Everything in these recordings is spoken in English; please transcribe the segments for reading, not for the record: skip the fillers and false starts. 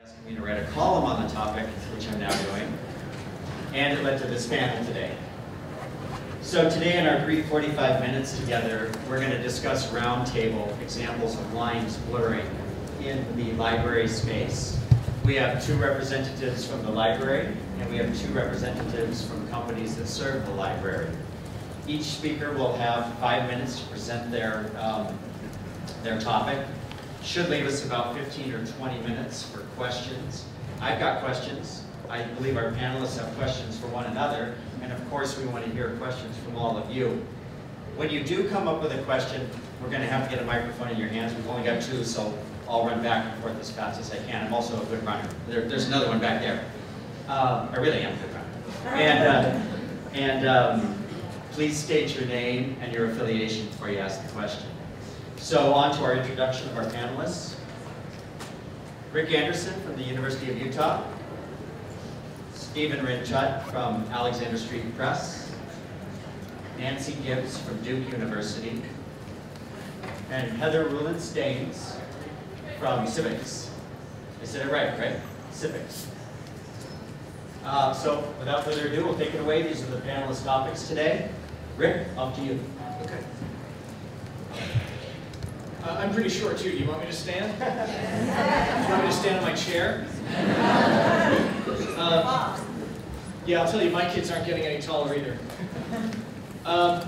asking me to write a column on the topic, which I'm now doing, and it led to this panel today. So today in our brief 45 minutes together, we're going to discuss roundtable examples of lines blurring in the library space. We have two representatives from the library, and we have two representatives from companies that serve the library. Each speaker will have 5 minutes to present their topic. Should leave us about 15 or 20 minutes for questions. I've got questions. I believe our panelists have questions for one another. And of course, we want to hear questions from all of you. When you do come up with a question, we're going to have to get a microphone in your hands. We've only got two, so I'll run back and forth as fast as I can. I'm also a good runner. There's another one back there. I really am a good runner. Please state your name and your affiliation before you ask the question. So on to our introduction of our panelists. Rick Anderson from the University of Utah. Stephen Rhind-Tutt from Alexander Street Press. Nancy Gibbs from Duke University. And Heather Rulin-Staines from SIPX. I said it right? SIPX. So without further ado, we'll take it away. These are the panelist topics today. Rick, up to you. Okay. I'm pretty short too. Do you want me to stand? Do you want me to stand in my chair? Yeah, I'll tell you, my kids aren't getting any taller either. All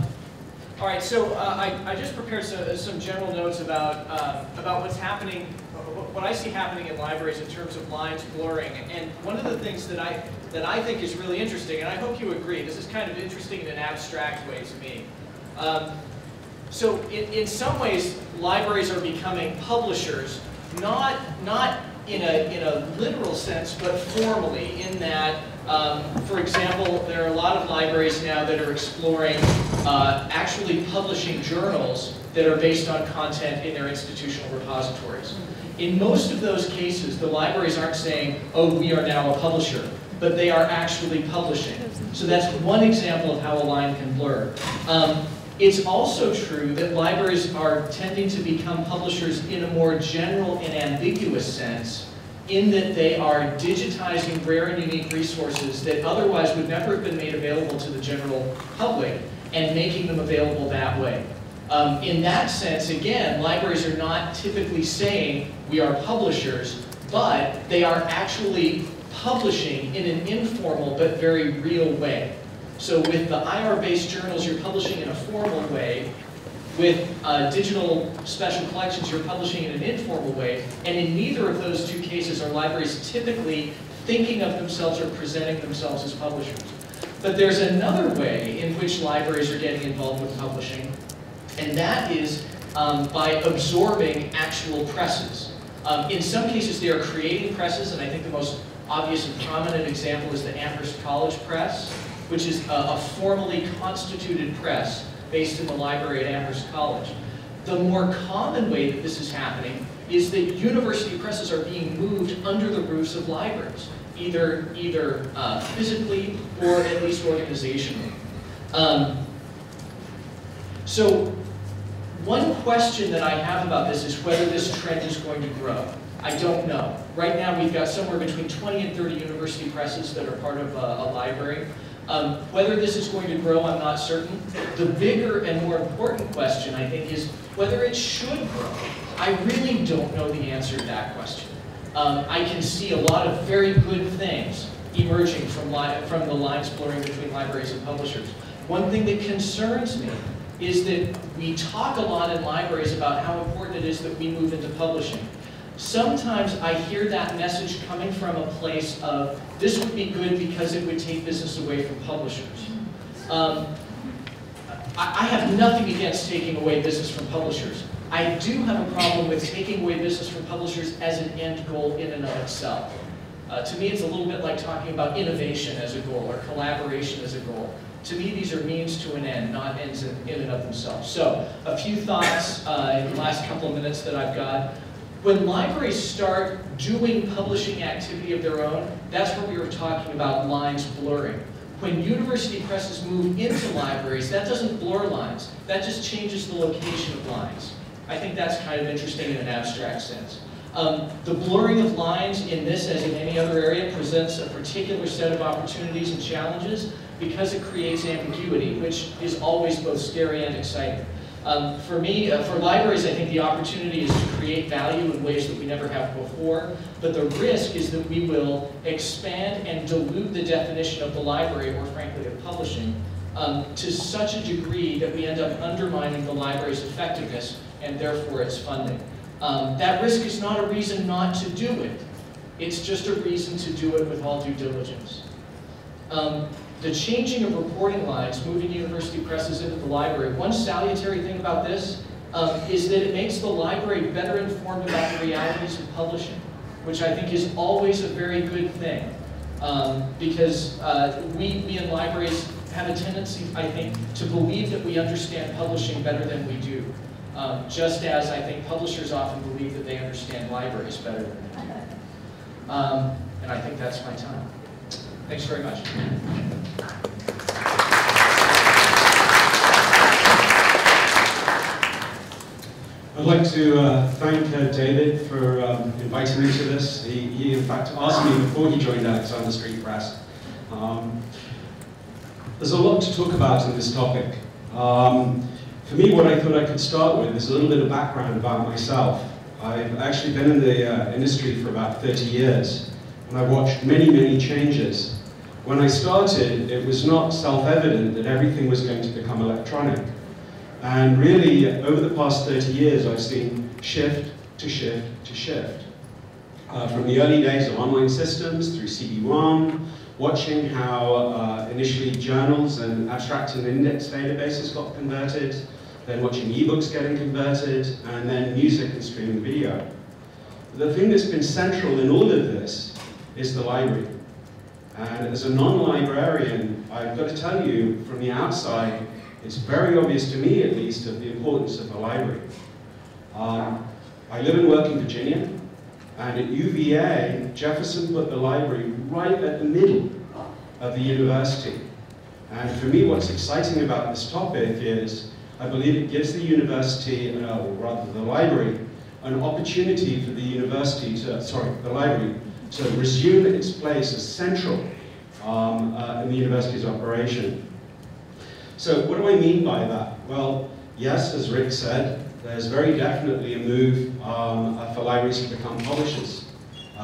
right, so I just prepared some general notes about what's happening, what I see happening in libraries in terms of lines blurring. And one of the things that I think is really interesting, and I hope you agree, this is kind of interesting in an abstract way to me. So in some ways, libraries are becoming publishers, not in a literal sense, but formally, in that, for example, there are a lot of libraries now that are exploring actually publishing journals that are based on content in their institutional repositories. In most of those cases, the libraries aren't saying, oh, we are now a publisher, but they are actually publishing. So that's one example of how a line can blur. It's also true that libraries are tending to become publishers in a more general and ambiguous sense, in that they are digitizing rare and unique resources that otherwise would never have been made available to the general public and making them available that way. In that sense, again, libraries are not typically saying we are publishers, but they are actually publishing in an informal but very real way. So with the IR-based journals, you're publishing in a formal way. With digital special collections, you're publishing in an informal way. And in neither of those two cases are libraries typically thinking of themselves or presenting themselves as publishers. But there's another way in which libraries are getting involved with publishing, and that is by absorbing actual presses. In some cases, they are creating presses, and I think the most obvious and prominent example is the Amherst College Press, which is a formally constituted press based in the library at Amherst College. The more common way that this is happening is that university presses are being moved under the roofs of libraries, either physically or at least organizationally. So one question that I have about this is whether this trend is going to grow. I don't know. Right now we've got somewhere between 20 and 30 university presses that are part of a library. Whether this is going to grow, I'm not certain. The bigger and more important question, I think, is whether it should grow. I really don't know the answer to that question. I can see a lot of very good things emerging from the lines blurring between libraries and publishers. One thing that concerns me is that we talk a lot in libraries about how important it is that we move into publishing. Sometimes I hear that message coming from a place of, this would be good because it would take business away from publishers. I have nothing against taking away business from publishers. I do have a problem with taking away business from publishers as an end goal in and of itself. To me, it's a little bit like talking about innovation as a goal or collaboration as a goal. To me, these are means to an end, not ends in and of themselves. So, a few thoughts in the last couple of minutes that I've got. When libraries start doing publishing activity of their own, that's where we were talking about lines blurring. When university presses move into libraries, that doesn't blur lines. That just changes the location of lines. I think that's kind of interesting in an abstract sense. The blurring of lines in this, as in any other area, presents a particular set of opportunities and challenges because it creates ambiguity, which is always both scary and exciting. For me, for libraries, I think the opportunity is to create value in ways that we never have before, but the risk is that we will expand and dilute the definition of the library, or frankly of publishing, to such a degree that we end up undermining the library's effectiveness and therefore its funding. That risk is not a reason not to do it. It's just a reason to do it with all due diligence. The changing of reporting lines, moving university presses into the library, one salutary thing about this is that it makes the library better informed about the realities of publishing, which I think is always a very good thing. Because we in libraries have a tendency, I think, to believe that we understand publishing better than we do. Just as I think publishers often believe that they understand libraries better than they do. And I think that's my time. Thanks very much. I'd like to thank David for inviting me to this. He in fact asked me before he joined Alexander Street Press. There's a lot to talk about in this topic. For me, what I thought I could start with is a little bit of background about myself. I've actually been in the industry for about 30 years, and I've watched many, many changes. When I started, it was not self-evident that everything was going to become electronic. And really, over the past 30 years, I've seen shift to shift to shift. From the early days of online systems through CD1, watching how initially journals and abstract and index databases got converted, then watching ebooks getting converted, and then music and streaming video. The thing that's been central in all of this is the library. And as a non-librarian, I've got to tell you, from the outside, it's very obvious to me, at least, of the importance of the library. I live and work in Virginia, and at UVA, Jefferson put the library right at the middle of the university. And for me, what's exciting about this topic is, I believe it gives the university, or rather the library, an opportunity for the university to, the library, to resume its place as central in the university's operation. So what do I mean by that? Well, yes, as Rick said, there's very definitely a move for libraries to become publishers,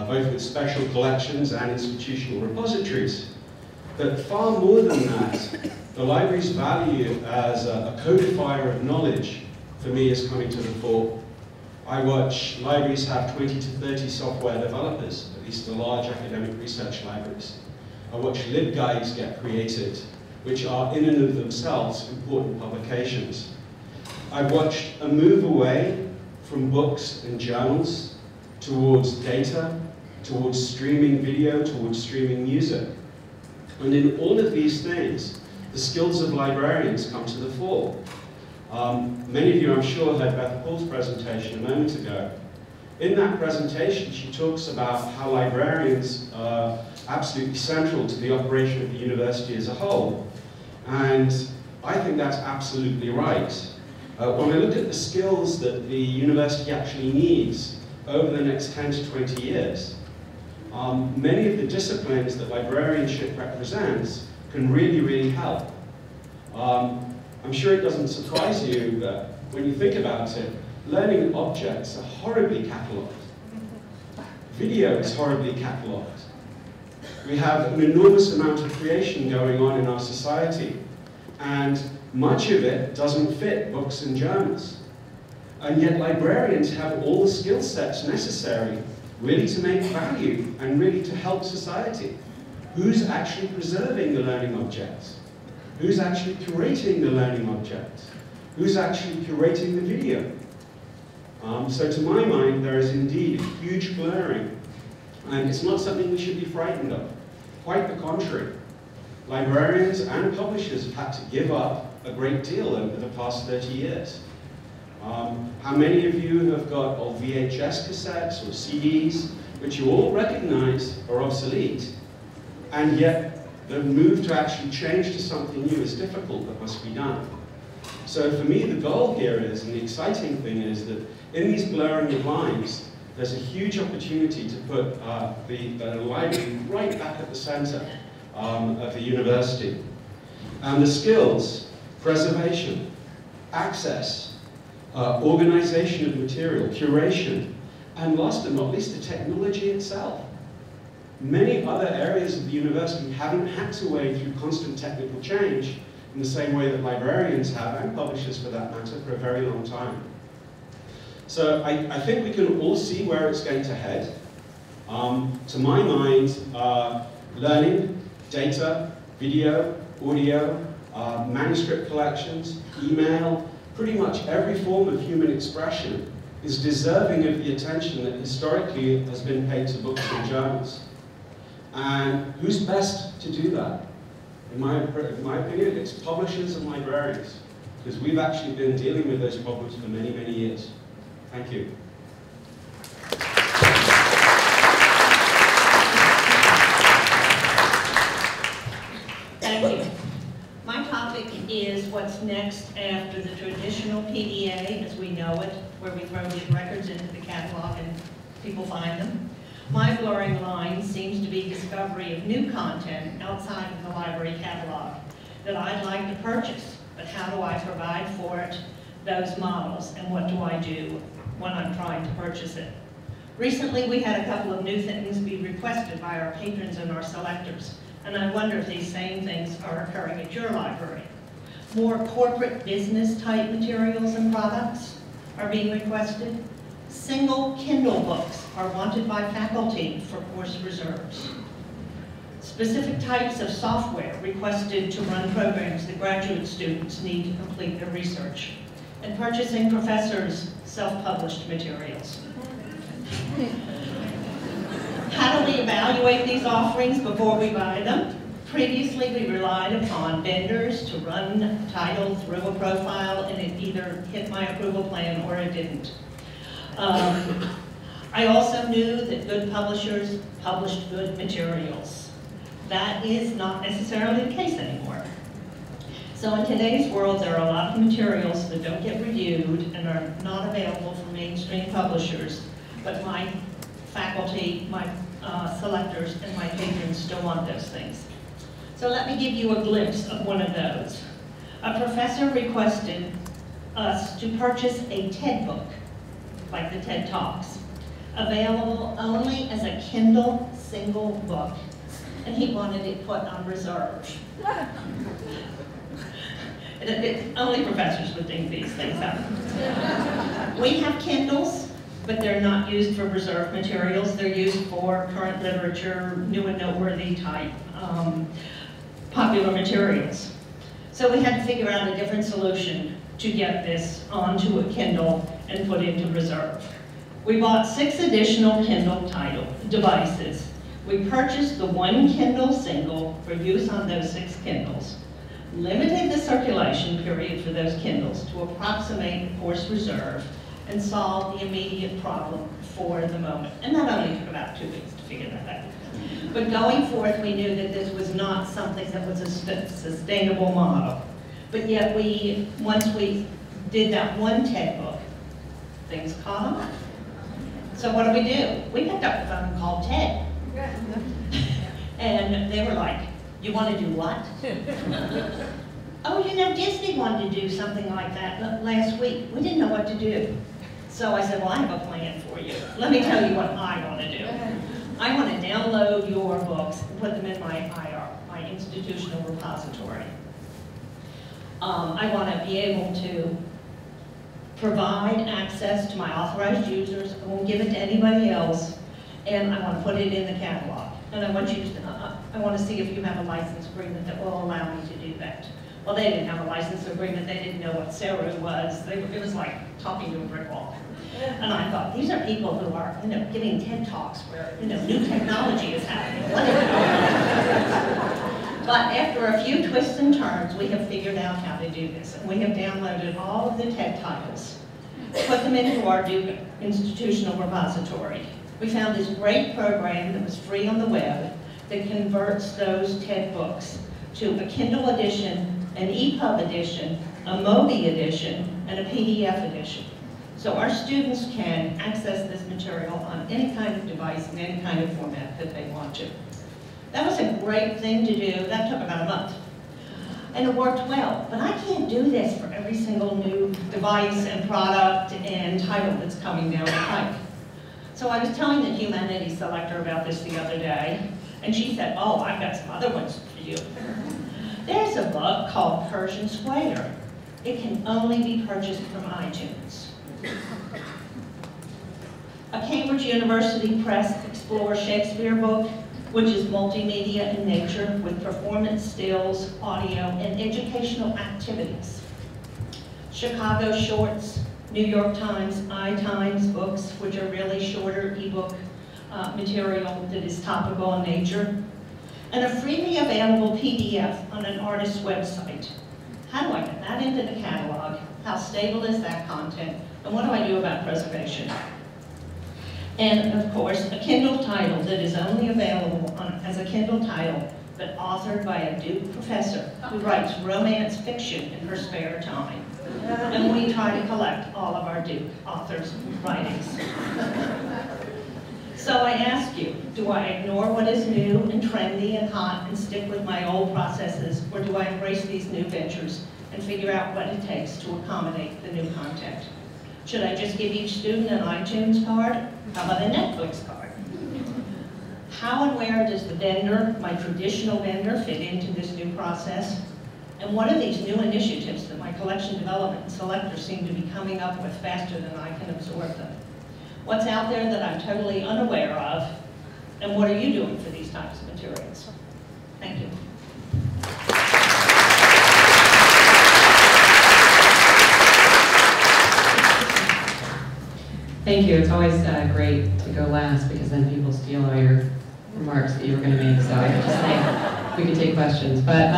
both with special collections and institutional repositories. But far more than that, the library's value as a codifier of knowledge, for me, is coming to the fore. I watch libraries have 20 to 30 software developers, at least the large academic research libraries. I watch LibGuides get created, which are in and of themselves important publications. I've watched a move away from books and journals towards data, towards streaming video, towards streaming music. And in all of these things, the skills of librarians come to the fore. Many of you, I'm sure, heard Beth Paul's presentation a moment ago. In that presentation, she talks about how librarians are absolutely central to the operation of the university as a whole. And I think that's absolutely right. When I look at the skills that the university actually needs over the next 10 to 20 years, many of the disciplines that librarianship represents can really, really help. I'm sure it doesn't surprise you that when you think about it, learning objects are horribly catalogued. Video is horribly catalogued. We have an enormous amount of creation going on in our society, and much of it doesn't fit books and journals. And yet librarians have all the skill sets necessary really to make value and really to help society. Who's actually preserving the learning objects? Who's actually curating the learning objects? Who's actually curating the video? So to my mind, there is indeed a huge blurring, and it's not something we should be frightened of. Quite the contrary. Librarians and publishers have had to give up a great deal over the past 30 years. How many of you have got old VHS cassettes or CDs, which you all recognize are obsolete, and yet the move to actually change to something new is difficult, but must be done. So for me, the goal here is, and the exciting thing is, that in these blurring of lines, there's a huge opportunity to put the library right back at the center of the university. And the skills, preservation, access, organization of material, curation, and last but not least, the technology itself. Many other areas of the university haven't had to wade through constant technical change in the same way that librarians have, and publishers for that matter, for a very long time. So I think we can all see where it's going to head. To my mind, learning, data, video, audio, manuscript collections, email, pretty much every form of human expression is deserving of the attention that historically has been paid to books and journals. And who's best to do that? In my opinion, it's publishers and librarians, because we've actually been dealing with those problems for many, many years. Thank you. Thank you. My topic is what's next after the traditional PDA as we know it, where we throw the records into the catalog and people find them. My blurring line seems to be discovery of new content outside of the library catalog that I'd like to purchase, but how do I provide for it, those models, and what do I do when I'm trying to purchase it? Recently, we had a couple of new things be requested by our patrons and our selectors, and I wonder if these same things are occurring at your library. More corporate business type materials and products are being requested. Single Kindle books are wanted by faculty for course reserves. Specific types of software requested to run programs that graduate students need to complete their research. And purchasing professors' self-published materials. How do we evaluate these offerings before we buy them? Previously, we relied upon vendors to run a title through a profile, and it either hit my approval plan or it didn't. I also knew that good publishers published good materials. That is not necessarily the case anymore. So in today's world, there are a lot of materials that don't get reviewed and are not available from mainstream publishers, but my faculty, my selectors, and my patrons still want those things. So let me give you a glimpse of one of those. A professor requested us to purchase a TED book, like the TED Talks, available only as a Kindle single book, and he wanted it put on reserve. Only professors would think these things up. We have Kindles, but they're not used for reserve materials. They're used for current literature, new and noteworthy type popular materials. So we had to figure out a different solution to get this onto a Kindle and put into reserve. We bought 6 additional Kindle devices. We purchased the 1 Kindle single for use on those 6 Kindles, limited the circulation period for those Kindles to approximate the course reserve, and solve the immediate problem for the moment. And that only took about 2 weeks to figure that out. But going forth, we knew that this was not something that was a sustainable model. But yet once we did that 1 TED book, things caught on. So what do? We picked up the phone and called TED. And they were like, you want to do what? Oh, you know, Disney wanted to do something like that last week. We didn't know what to do. So I said, well, I have a plan for you. Let me tell you what I want to do. I want to download your books and put them in my IR, my institutional repository. I want to be able to provide access to my authorized users. I won't give it to anybody else. And I want to put it in the catalog. And I want to see if you have a license agreement that will allow me to do that. Well, they didn't have a license agreement. They didn't know what SARU was. It was like talking to a brick wall. And I thought, these are people who are, giving TED Talks where, new technology is happening. What is going on? But after a few twists and turns, we have figured out how to do this. And we have downloaded all of the TED titles, put them into our Duke institutional repository. We found this great program that was free on the web that converts those TED books to a Kindle edition, an EPUB edition, a MOBI edition, and a PDF edition. So our students can access this material on any kind of device in any kind of format that they want to. That was a great thing to do. That took about a month. And it worked well. But I can't do this for every single new device and product and title that's coming down the pike. So I was telling the humanities selector about this the other day, and she said, oh, I've got some other ones for you. There's a book called Persian Square. It can only be purchased from iTunes. A Cambridge University Press Explore Shakespeare book, which is multimedia in nature with performance stills, audio, and educational activities. Chicago Shorts, New York Times, iTimes books, which are really shorter ebook material that is topical in nature. And a freely available PDF on an artist's website. How do I get that into the catalog? How stable is that content? And what do I do about preservation? And of course, a Kindle title that is only available as a Kindle title, but authored by a Duke professor who writes romance fiction in her spare time. And we try to collect all of our Duke authors' writings. So I ask you, do I ignore what is new and trendy and hot and stick with my old processes, or do I embrace these new ventures and figure out what it takes to accommodate the new content? Should I just give each student an iTunes card? How about a Netflix card? How and where does the vendor, my traditional vendor, fit into this new process? And what are these new initiatives that my collection development and selectors seem to be coming up with faster than I can absorb them? What's out there that I'm totally unaware of? And what are you doing for these types of materials? Thank you. Thank you. It's always great to go last because then people steal all your remarks that you were going to make. So I just think we could take questions. But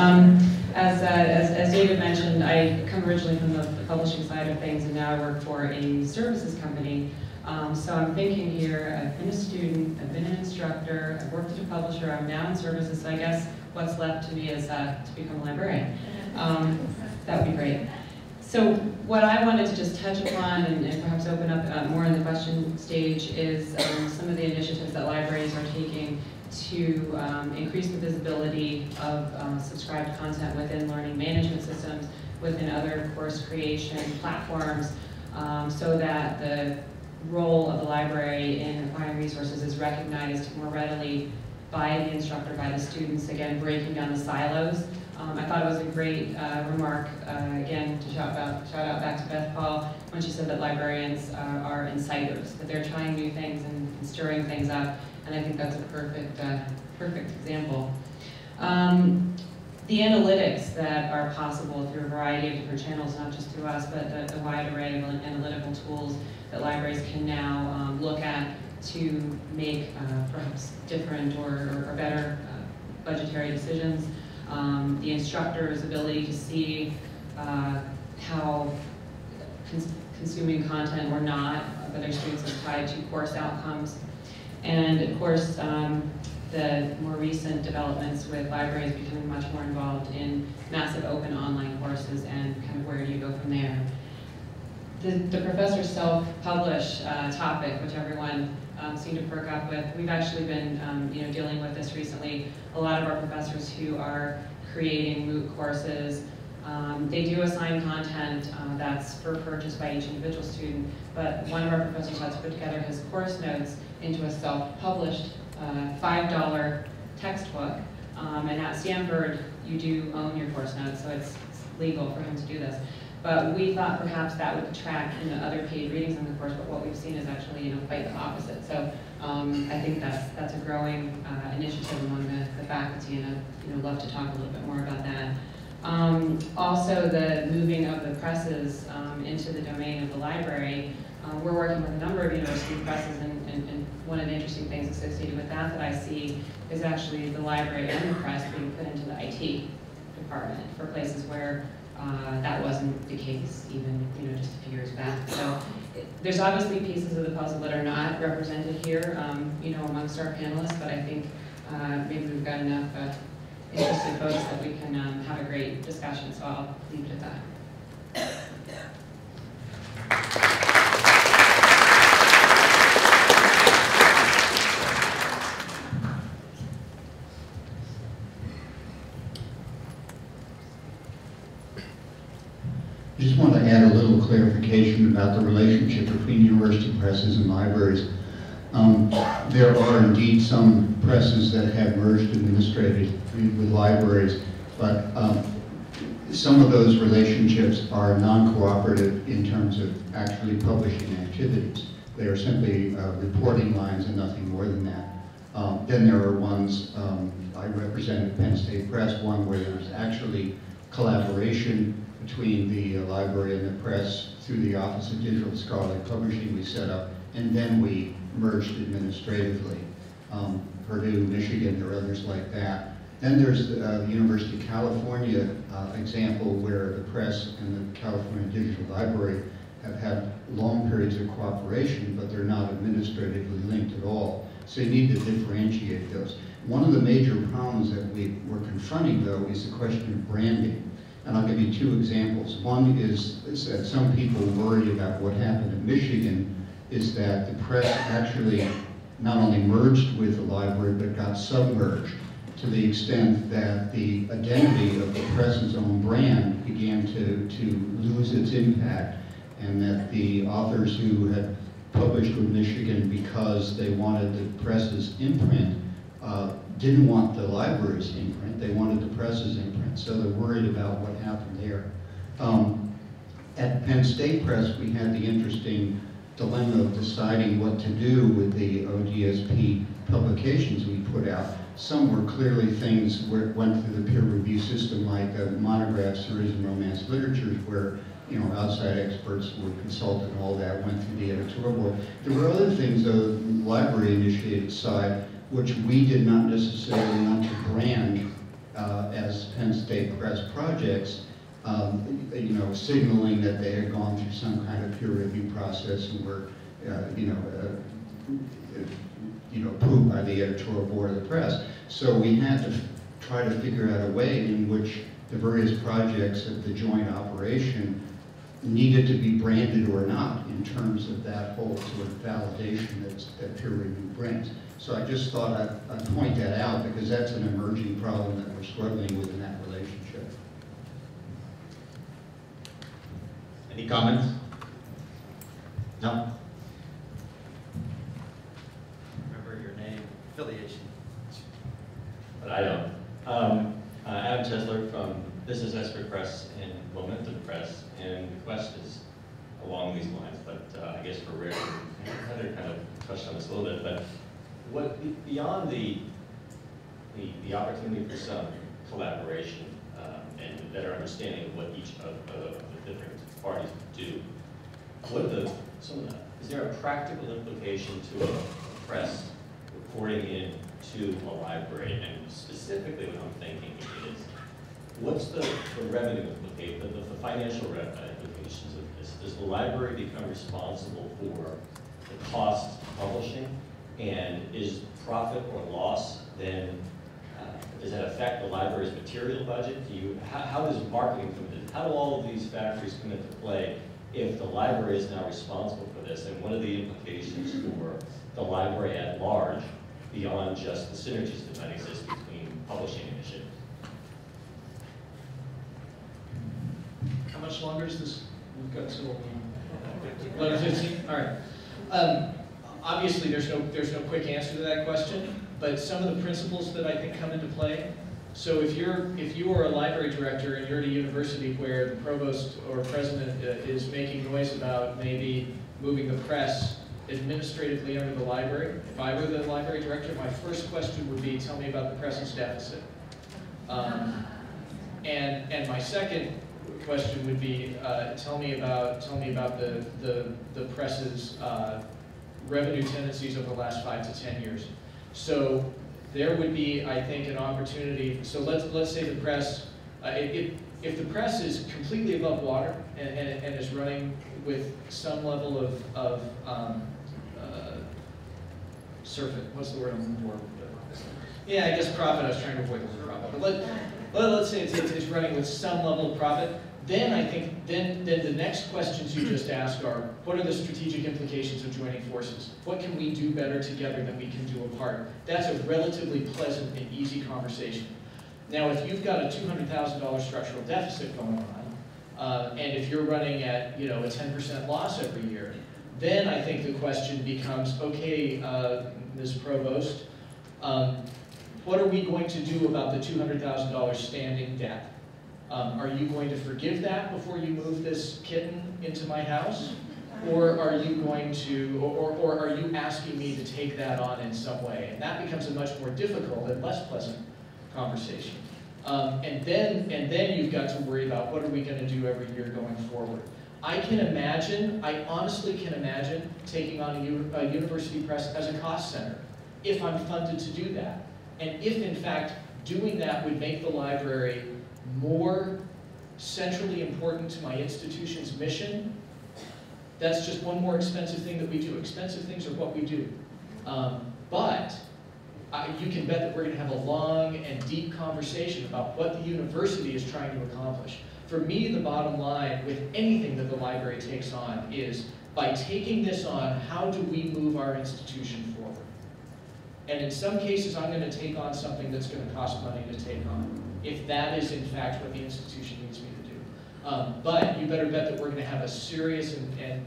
as David mentioned, I come originally from the publishing side of things, and now I work for a services company. So I'm thinking here, I've been a student, I've been an instructor, I've worked at a publisher, I'm now in services, so I guess what's left to me is to become a librarian. That would be great. So what I wanted to just touch upon and perhaps open up more in the question stage is some of the initiatives that libraries are taking to increase the visibility of subscribed content within learning management systems, within other course creation platforms, so that the role of the library in acquiring resources is recognized more readily by the instructor, by the students, again, breaking down the silos. I thought it was a great remark, again, to shout out back to Beth Paul, when she said that librarians are insiders, that they're trying new things and stirring things up, and I think that's a perfect example. The analytics that are possible through a variety of different channels, not just through us, but the wide array of analytical tools that libraries can now look at to make perhaps different or better budgetary decisions. The instructor's ability to see how consuming content or not of other students is tied to course outcomes. And of course, the more recent developments with libraries becoming much more involved in massive open online courses and kind of where do you go from there. The professor self-publish topic, which everyone seemed to perk up with, we've actually been dealing with this recently. A lot of our professors who are creating MOOC courses, they do assign content that's for purchase by each individual student, but one of our professors had to put together his course notes into a self-published $5 textbook, and at Stanford you do own your course notes, so it's legal for him to do this. But we thought perhaps that would attract other paid readings in the course, but what we've seen is actually quite the opposite. So I think that's a growing initiative among the faculty, and I'd love to talk a little bit more about that. Also, the moving of the presses into the domain of the library. We're working with a number of university presses, and one of the interesting things associated with that I see is actually the library and the press being put into the IT department for places where that wasn't the case even just a few years back. So there's obviously pieces of the puzzle that are not represented here amongst our panelists, but I think maybe we've got enough interested folks that we can have a great discussion, so I'll leave it at that. I just want to add a little clarification about the relationship between university presses and libraries. There are indeed some presses that have merged administratively with libraries, but some of those relationships are non-cooperative in terms of actually publishing activities. They are simply reporting lines and nothing more than that. Then there are ones, I represented Penn State Press, one where there's actually collaboration between the library and the press through the Office of Digital Scholarly Publishing we set up, and then we merged administratively. Purdue, Michigan, there are others like that. Then there's the University of California example where the press and the California Digital Library have had long periods of cooperation, but they're not administratively linked at all. So you need to differentiate those. One of the major problems that we're confronting, though, is the question of branding. And I'll give you two examples. One is that some people worry about what happened in Michigan is that the press actually not only merged with the library, but got submerged to the extent that the identity of the press's own brand began to lose its impact, and that the authors who had published with Michigan because they wanted the press's imprint didn't want the library's imprint, they wanted the press's imprint, so they're worried about what happened there. At Penn State Press, we had the interesting dilemma of deciding what to do with the ODSP publications we put out. Some were clearly things where it went through the peer review system, like monograph series in romance literatures, where outside experts were consulted and all that went through the editorial board. There were other things, though, library-initiated side, which we did not necessarily want to brand as Penn State Press projects, signaling that they had gone through some kind of peer review process and were, approved by the editorial board of the press. So we had to try to figure out a way in which the various projects of the joint operation needed to be branded or not in terms of that whole sort of validation that peer review brings. So I just thought I'd point that out because that's an emerging problem that we're struggling with in that relationship. Any comments? No? Remember your name, affiliation. But I don't. Adam Chesler from This is SIPX Press and Momentum Press, and the quest is along these lines, but I guess for Rick, Heather kind of touched on this a little bit, but what beyond the opportunity for some collaboration and better understanding of what each of the different parties do, is there a practical implication to a press reporting in to a library? And specifically what I'm thinking is, what's the revenue implication, the financial implications of this? Does the library become responsible for the cost of publishing? And is profit or loss then, does that affect the library's material budget? How does marketing come into, how do all of these factors come into play if the library is now responsible for this? And what are the implications for the library at large beyond just the synergies that might exist between publishing initiatives? How much longer is this? We've got till 11:15. All right. Obviously, there's no quick answer to that question, but some of the principles that I think come into play. So if you are a library director and you're at a university where the provost or president is making noise about maybe moving the press administratively under the library, if I were the library director, my first question would be, tell me about the press's deficit. And my second question would be, tell me about the press's revenue tendencies over the last 5 to 10 years. So there would be, I think, an opportunity. So let's say the press, if the press is completely above water and is running with some level of surfeit. What's the word I'm looking for? Yeah, I guess profit. I was trying to avoid the word profit. But let's say it's running with some level of profit. Then I think then the next questions you just ask are, what are the strategic implications of joining forces? What can we do better together than we can do apart? That's a relatively pleasant and easy conversation. Now, if you've got a $200,000 structural deficit going on, And if you're running at, you know, a 10% loss every year, then I think the question becomes, okay, Ms. Provost, what are we going to do about the $200,000 standing debt? Are you going to forgive that before you move this kitten into my house? Or are you going to, or are you asking me to take that on in some way? And that becomes a much more difficult and less pleasant conversation. And then you've got to worry about what are we going to do every year going forward. I honestly can imagine taking on a university press as a cost center if I'm funded to do that. And if in fact doing that would make the library more centrally important to my institution's mission, that's just one more expensive thing that we do. Expensive things are what we do. But you can bet that we're going to have a long and deep conversation about what the university is trying to accomplish. For me, the bottom line with anything that the library takes on is, by taking this on, how do we move our institution forward? And in some cases, I'm going to take on something that's going to cost money to take on, if that is in fact what the institution needs me to do. But you better bet that we're going to have a serious and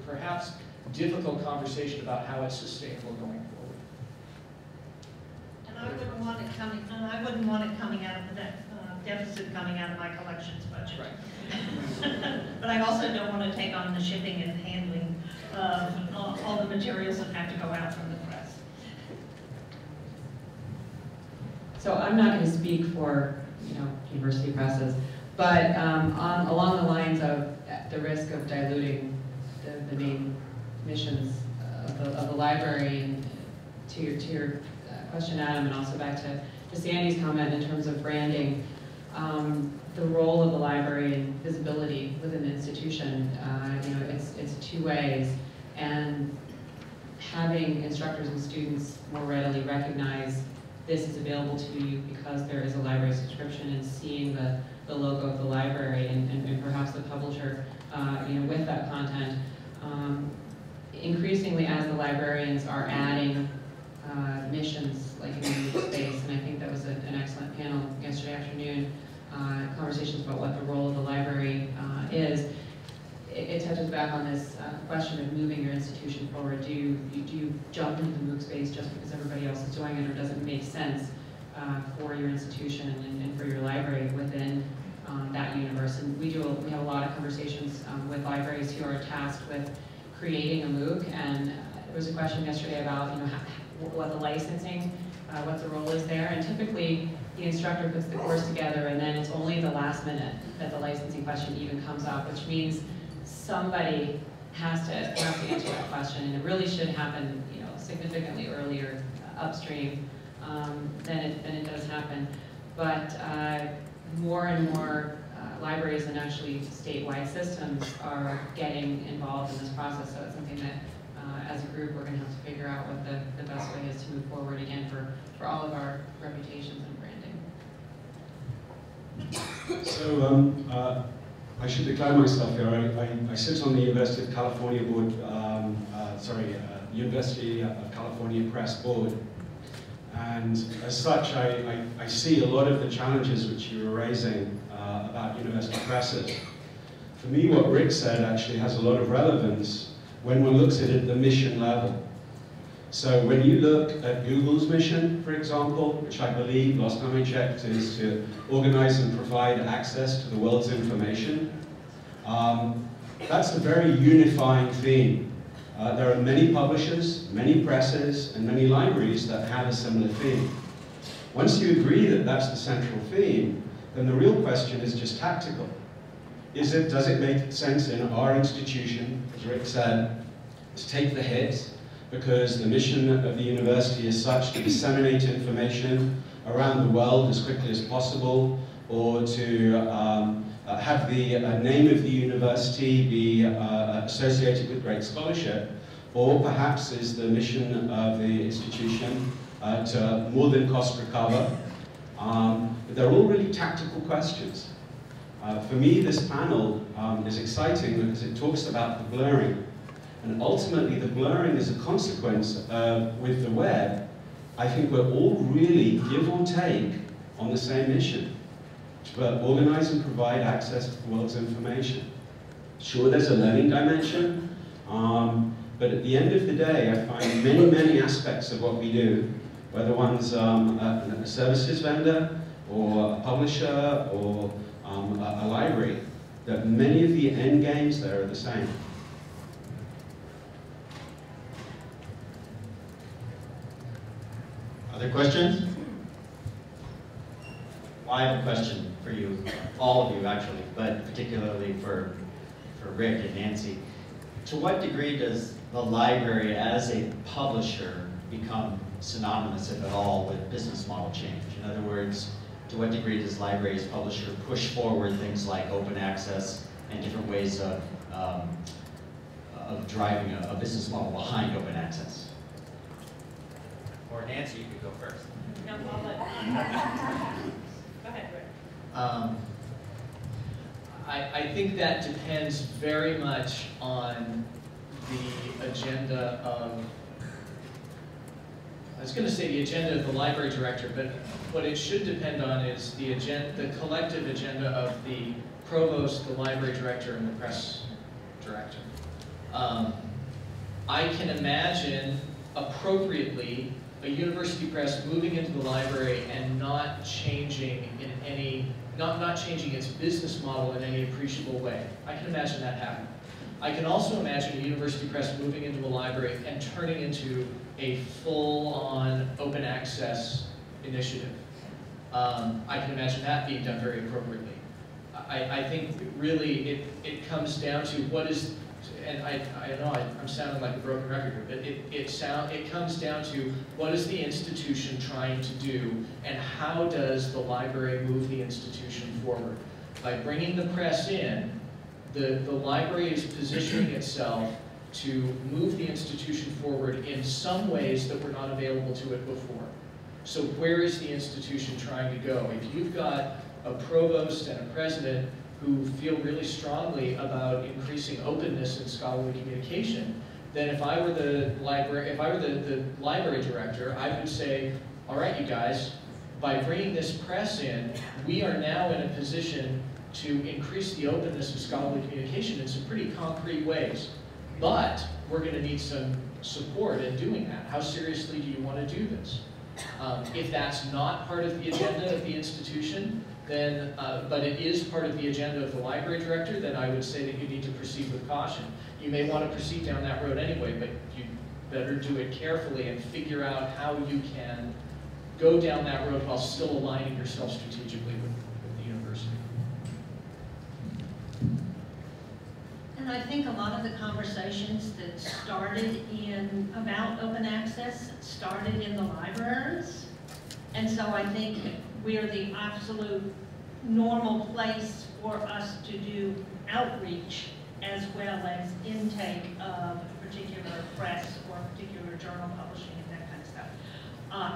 perhaps difficult conversation about how it's sustainable going forward. And I wouldn't want it coming out of that deficit coming out of my collections budget. Right. But I also don't want to take on the shipping and handling of all the materials that have to go out from the press. So I'm not going to speak for, you know, university presses, but along the lines of the risk of diluting the main missions of the library, and to your question, Adam, and also back to Sandy's comment in terms of branding, the role of the library and visibility within the institution, you know, it's two ways, and having instructors and students more readily recognize this is available to you because there is a library subscription, and seeing the logo of the library and perhaps the publisher, you know, with that content. Increasingly, as the librarians are adding missions like community space, and I think that was an excellent panel yesterday afternoon, conversations about what the role of the library is. It touches back on this question of moving your institution forward. Do you jump into the MOOC space just because everybody else is doing it, or does it make sense for your institution and for your library within that universe? And we have a lot of conversations with libraries who are tasked with creating a MOOC, and there was a question yesterday about, you know, what the licensing, what the role is there, and typically the instructor puts the course together, and then it's only the last minute that the licensing question even comes up, which means somebody has to answer that question, and it really should happen, you know, significantly earlier upstream than it does happen. But more and more libraries and actually statewide systems are getting involved in this process, so it's something that as a group we're going to have to figure out what the best way is to move forward, again, for all of our reputations and branding. So I should declare myself here. I sit on the University of California board, University of California Press board, and as such I see a lot of the challenges which you were raising about university presses. For me, what Rick said actually has a lot of relevance when one looks at it at the mission level. So when you look at Google's mission, for example, which I believe, last time I checked, is to organize and provide access to the world's information, that's a very unifying theme. There are many publishers, many presses, and many libraries that have a similar theme. Once you agree that that's the central theme, then the real question is just tactical. Does it make sense in our institution, as Rick said, to take the hit, because the mission of the university is such to disseminate information around the world as quickly as possible, or to have the name of the university be associated with great scholarship, or perhaps is the mission of the institution to more than cost recover. But they're all really tactical questions. For me, this panel is exciting because it talks about the blurring. And ultimately, the blurring is a consequence with the web. I think we're all really, give or take, on the same mission. to organize and provide access to the world's information. Sure, there's a learning dimension, but at the end of the day, I find many, many aspects of what we do, whether one's a services vendor, or a publisher, or a library, that many of the end games there are the same. Other questions? Well, I have a question for you, all of you actually, but particularly for Rick and Nancy. To what degree does the library as a publisher become synonymous, if at all, with business model change? In other words, to what degree does library as publisher push forward things like open access and different ways of driving a business model behind open access? Or Nancy, you could go first. No, I'll let Go ahead, Rick. I think that depends very much on the agenda of, I was going to say the agenda of the library director, but what it should depend on is the collective agenda of the provost, the library director, and the press director. I can imagine appropriately a university press moving into the library and not changing its business model in any appreciable way. I can imagine that happening. I can also imagine a university press moving into a library and turning into a full-on open access initiative. I can imagine that being done very appropriately. I think really it comes down to what is, and I know I'm sounding like a broken record here, but it comes down to what is the institution trying to do, and how does the library move the institution forward? By bringing the press in, the library is positioning itself to move the institution forward in some ways that were not available to it before. So where is the institution trying to go? If you've got a provost and a president who feel really strongly about increasing openness in scholarly communication, then if I were the library director, I would say, all right, you guys, by bringing this press in, we are now in a position to increase the openness of scholarly communication in some pretty concrete ways. But we're going to need some support in doing that. How seriously do you want to do this? If that's not part of the agenda of the institution, then, but it is part of the agenda of the library director, then I would say that you need to proceed with caution. You may want to proceed down that road anyway, but you better do it carefully and figure out how you can go down that road while still aligning yourself strategically with the university. And I think a lot of the conversations that started about open access started in the libraries. And so I think we are the absolute normal place for us to do outreach as well as intake of a particular press or a particular journal publishing and that kind of stuff.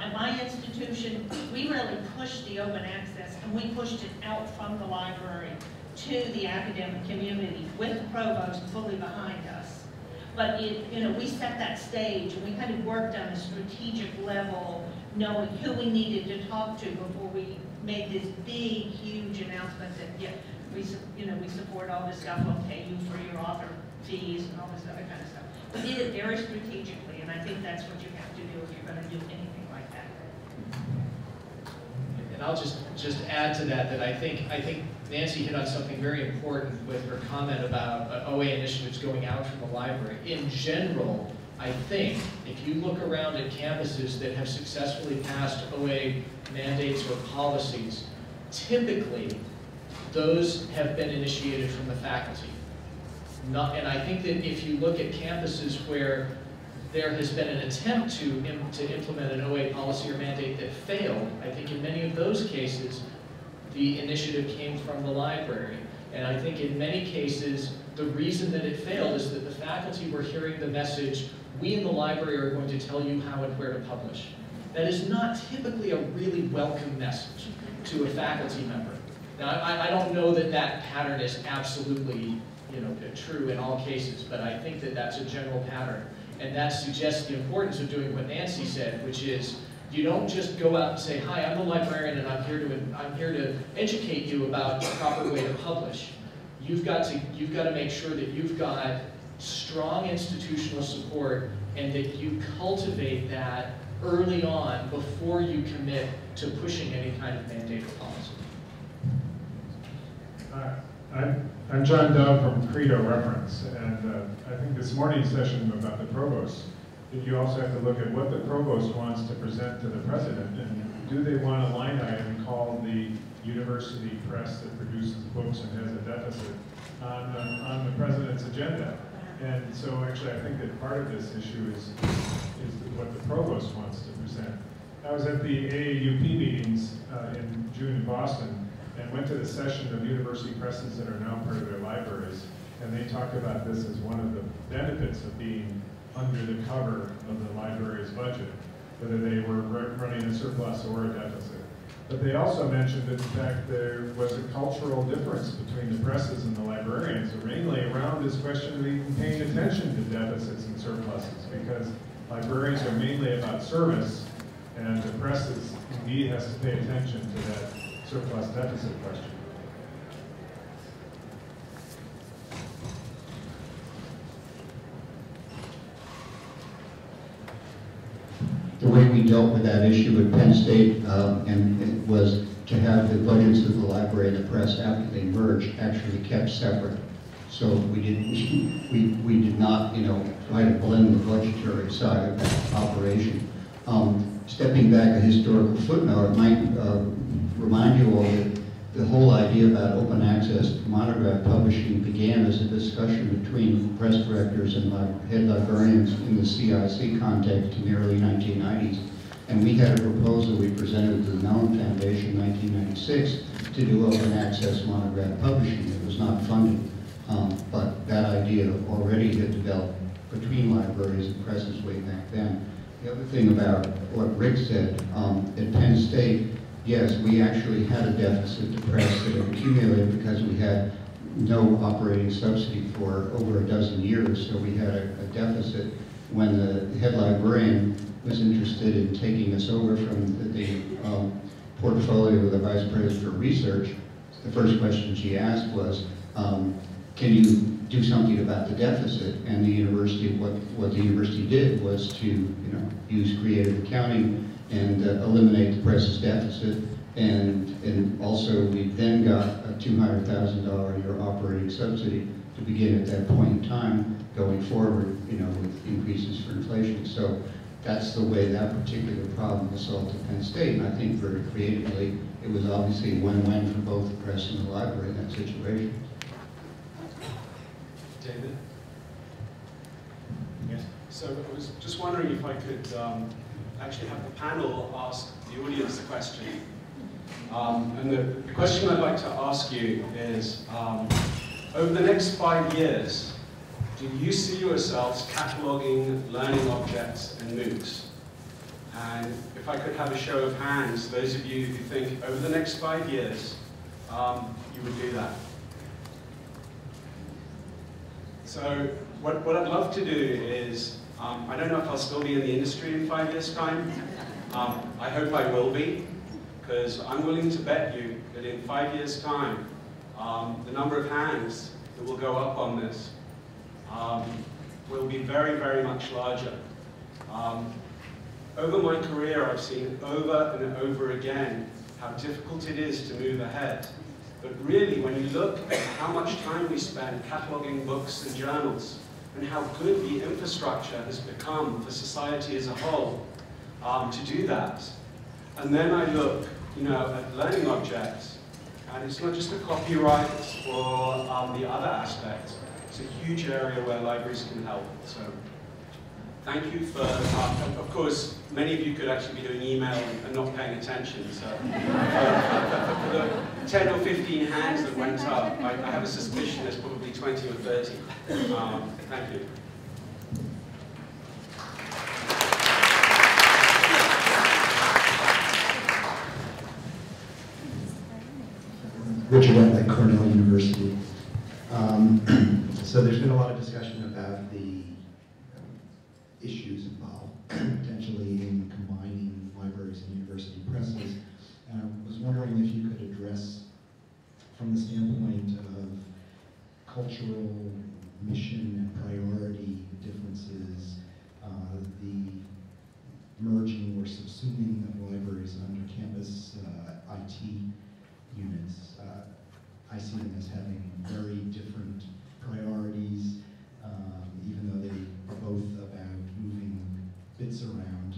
At my institution, we really pushed the open access, and we pushed it out from the library to the academic community with the provost fully behind us. But we set that stage, and we kind of worked on a strategic level, knowing who we needed to talk to before we made this big, huge announcement that, yeah, we support all this stuff, we'll pay you for your author fees and all this other kind of stuff. We did it very strategically, and I think that's what you have to do if you're going to do anything like that. And I'll just add to that I think Nancy hit on something very important with her comment about OA initiatives going out from the library. In general, I think if you look around at campuses that have successfully passed OA mandates or policies, typically those have been initiated from the faculty. And I think that if you look at campuses where there has been an attempt to implement an OA policy or mandate that failed, I think in many of those cases, the initiative came from the library. And I think in many cases, the reason that it failed is that the faculty were hearing the message, we in the library are going to tell you how and where to publish. That is not typically a really welcome message to a faculty member. Now, I don't know that that pattern is absolutely true in all cases, but I think that that's a general pattern. And that suggests the importance of doing what Nancy said, which is You don't just go out and say, "Hi, I'm the librarian, and I'm here to educate you about the proper way to publish." You've got to make sure that you've got strong institutional support and that you cultivate that early on before you commit to pushing any kind of mandate or policy. I'm John Dove from Credo Reference, and I think this morning's session about the provost, that you also have to look at what the provost wants to present to the president, and do they want a line item called the university press that produces books and has a deficit on the president's agenda. And so actually I think that part of this issue is what the provost wants to present. I was at the AAUP meetings in June in Boston, and went to the session of university presses that are now part of their libraries, and they talked about this as one of the benefits of being under the cover of the library's budget, whether they were running a surplus or a deficit. But they also mentioned that, in fact, there was a cultural difference between the presses and the librarians, mainly around this question of even paying attention to deficits and surpluses, because librarians are mainly about service, and the press indeed has to pay attention to that surplus deficit question. The way we dealt with that issue at Penn State and it was to have the budgets of the library and the press after they merged actually kept separate. So we did not, try to blend the budgetary side of that operation. Stepping back a historical footnote, it might remind you all that the whole idea about open access monograph publishing began as a discussion between press directors and head librarians in the CIC context in the early 1990s. And we had a proposal we presented to the Mellon Foundation in 1996 to do open access monograph publishing. It was not funded, but that idea already had developed between libraries and presses way back then. The other thing about what Rick said, at Penn State, yes, we actually had a deficit to press that had accumulated because we had no operating subsidy for over a dozen years, so we had a deficit. When the head librarian was interested in taking us over from the portfolio of the vice president for research, the first question she asked was, can you do something about the deficit? And the university, what the university did was to use creative accounting and eliminate the press's deficit, and also we then got a $200,000 a year operating subsidy to begin at that point in time going forward, with increases for inflation. So that's the way that particular problem was solved at Penn State, and I think very creatively it was obviously a win-win for both the press and the library in that situation. David? Yes. So I was just wondering if I could actually have the panel ask the audience a question. And the question I'd like to ask you is, over the next 5 years, do you see yourselves cataloging learning objects and MOOCs? And if I could have a show of hands, those of you who think over the next 5 years, you would do that. So what I'd love to do is, I don't know if I'll still be in the industry in 5 years' time. I hope I will be, because I'm willing to bet you that in 5 years' time, the number of hands that will go up on this will be very, very much larger. Over my career, I've seen over and over again how difficult it is to move ahead. But really, when you look at how much time we spend cataloging books and journals, and how good the infrastructure has become for society as a whole to do that. And then I look, at learning objects, and it's not just the copyright or the other aspects. It's a huge area where libraries can help. So thank you for, of course, many of you could actually be doing email and not paying attention. So for the 10 or 15 hands that went up, I have a suspicion there's probably 20 or 30. Thank you. Richard at Cornell University. So there's been a lot of discussion about the issues involved potentially in combining library libraries and university presses. And I was wondering if you could address, from the standpoint of cultural mission and priority differences, the merging or subsuming of libraries under campus IT units. I see them as having very different priorities, even though they are both about moving bits around.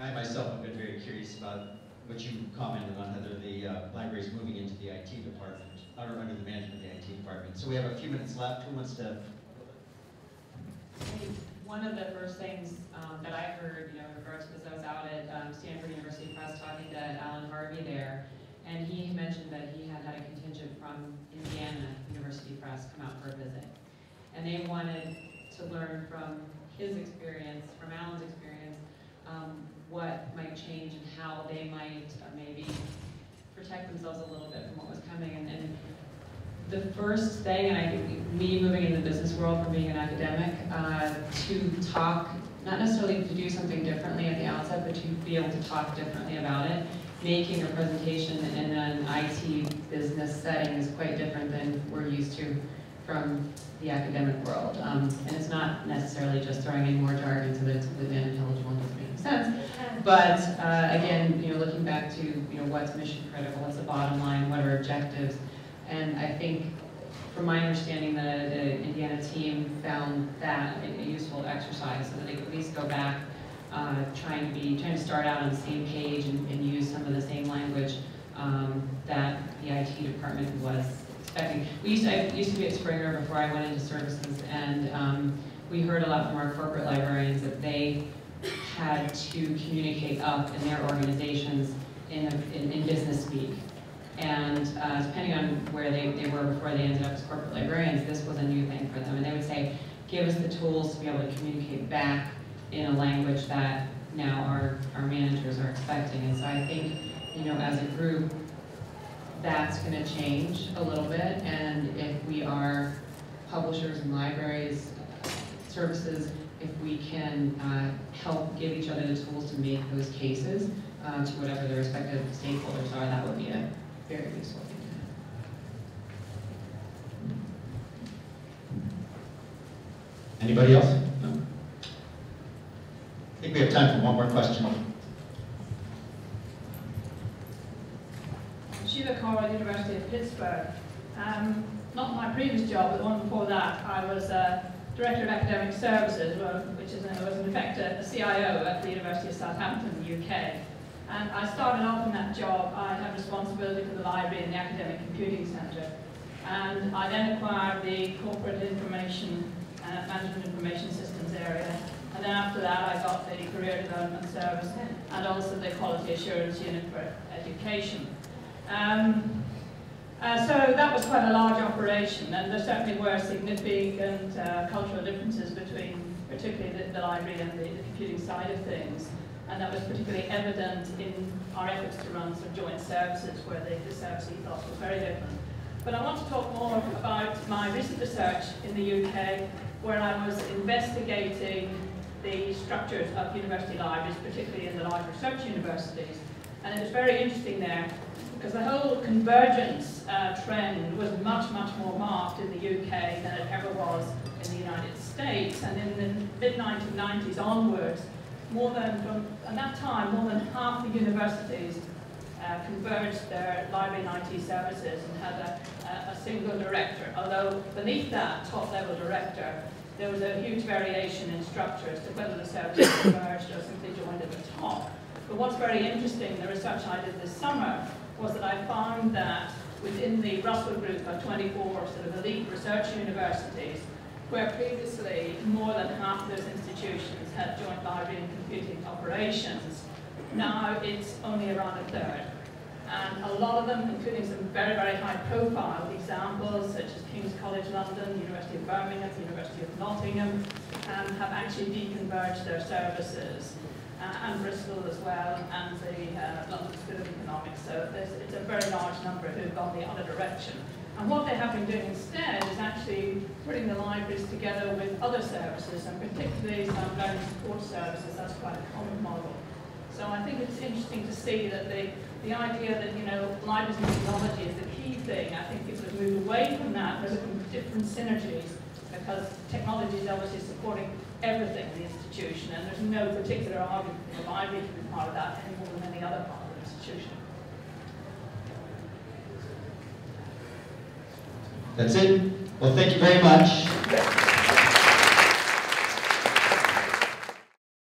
I myself have been very curious about what you commented on, Heather, the libraries moving into the IT department, or under the management of the IT department. So we have a few minutes left. Who wants to? One of the first things that I heard, in regards to this, I was out at Stanford University Press talking to Alan Harvey there, and he mentioned that he had a contingent from Indiana University Press come out for a visit. And they wanted to learn from his experience, from Alan's experience, what might change and how they might maybe protect themselves a little bit from what was coming. And the first thing, and I think me moving into the business world from being an academic, to talk, not necessarily to do something differently at the outset, but to be able to talk differently about it. Making a presentation in an IT business setting is quite different than we're used to from the academic world. And it's not necessarily just throwing in more jargon so that it's completely unintelligible and doesn't make sense. But again, looking back to what's mission critical, what's the bottom line, what are objectives, and I think, from my understanding, the Indiana team found that a useful exercise so that they could at least go back, trying to start out on the same page and use some of the same language that the IT department was expecting. I used to be at Springer before I went into services, and we heard a lot from our corporate librarians that they had to communicate up in their organizations in business speak. And depending on where they were before they ended up as corporate librarians, this was a new thing for them. And they would say, give us the tools to be able to communicate back in a language that now our managers are expecting. And so I think, as a group, that's going to change a little bit. And if we are publishers and libraries, services, if we can help give each other the tools to make those cases to whatever the respective stakeholders are, that would be a very useful thing. Anybody else? No? I think we have time for one more question. Sheila Carr at the University of Pittsburgh. Not my previous job, but the one before that, I was Director of Academic Services, which was in effect a CIO at the University of Southampton in the UK. And I started off in that job. I had responsibility for the library and the Academic Computing Centre. And I then acquired the Corporate Information Management Information Systems area. And then after that, I got the Career Development Service and also the Quality Assurance Unit for Education. So that was quite a large operation, and there certainly were significant cultural differences between particularly the library and the computing side of things. And that was particularly evident in our efforts to run some joint services where the service ethos was very different. But I want to talk more about my recent research in the UK, where I was investigating the structures of university libraries, particularly in the large research universities. And it was very interesting there, because the whole convergence trend was much, much more marked in the UK than it ever was in the United States. And in the mid-1990s onwards, at that time, more than half the universities converged their library and IT services and had a single director. Although beneath that top-level director, there was a huge variation in structure as to whether the services converged or simply joined at the top. But what's very interesting, the research I did this summer, was that I found that within the Russell Group of 24 sort of elite research universities, where previously more than half of those institutions had joint library and computing operations, now it's only around a third. And a lot of them, including some very, very high-profile examples, such as King's College London, University of Birmingham, University of Nottingham, have actually deconverged their services. and Bristol as well, and the London School of Economics. So it's a very large number who've gone the other direction. And what they have been doing instead is actually putting the libraries together with other services, and particularly some learning support services. That's quite a common model. So I think it's interesting to see that the idea that, you know, libraries and technology is the key thing. I think people have moved away from that. They're looking for different synergies, because technology is obviously supporting everything in the institution, and there's no particular argument for the library to be part of that any more than any other part of the institution. That's it. Well, thank you very much.